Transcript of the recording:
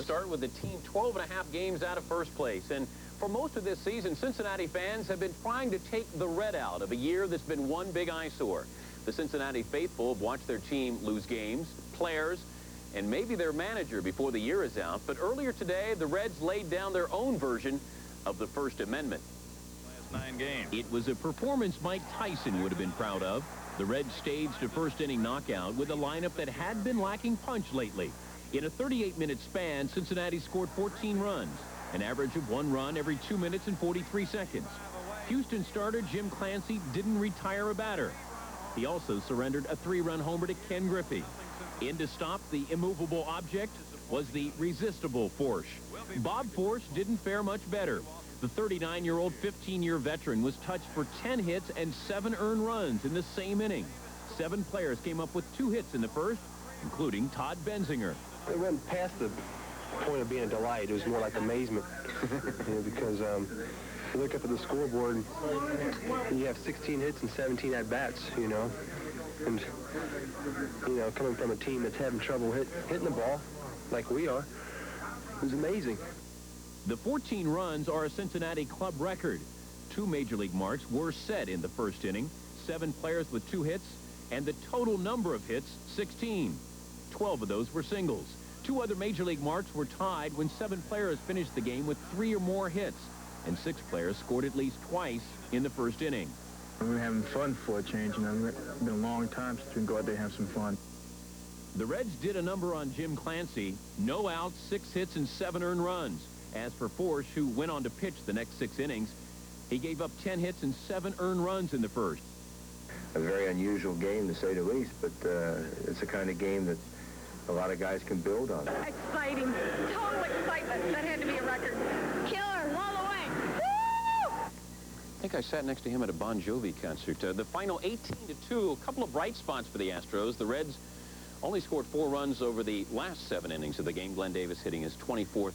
start with the team 12.5 games out of first place. And for most of this season, Cincinnati fans have been trying to take the red out of a year that's been one big eyesore. The Cincinnati faithful have watched their team lose games, players, and maybe their manager before the year is out. But earlier today, the Reds laid down their own version of the First Amendment. Last 9 games. It was a performance Mike Tyson would have been proud of. The Reds staged a first-inning knockout with a lineup that had been lacking punch lately. In a 38-minute span, Cincinnati scored 14 runs, an average of 1 run every 2 minutes and 43 seconds. Houston starter Jim Clancy didn't retire a batter. He also surrendered a 3-run homer to Ken Griffey. In to stop the immovable object was the resistible Forsch. Bob Forsch didn't fare much better. The 39-year-old 15-year veteran was touched for 10 hits and 7 earned runs in the same inning. 7 players came up with 2 hits in the first, including Todd Benzinger. It went past the point of being a delight. It was more like amazement, because you look up at the scoreboard and you have 16 hits and 17 at-bats, and, coming from a team that's having trouble hitting the ball like we are, it was amazing. The 14 runs are a Cincinnati club record. 2 major league marks were set in the first inning, 7 players with 2 hits, and the total number of hits, 16. 12 of those were singles. 2 other major league marks were tied when 7 players finished the game with 3 or more hits, and 6 players scored at least twice in the first inning. We're having fun for a change, it's been a long time since we can go out there and have some fun. The Reds did a number on Jim Clancy. No outs, 6 hits, and 7 earned runs. As for Forsch, who went on to pitch the next 6 innings, he gave up 10 hits and 7 earned runs in the first. A very unusual game, to say the least, but it's the kind of game that a lot of guys can build on. Exciting. Total excitement. That had to be a record. Killer. All the way. Woo! I think I sat next to him at a Bon Jovi concert. The final 18-2, a couple of bright spots for the Astros. The Reds only scored 4 runs over the last 7 innings of the game. Glenn Davis hitting his 24th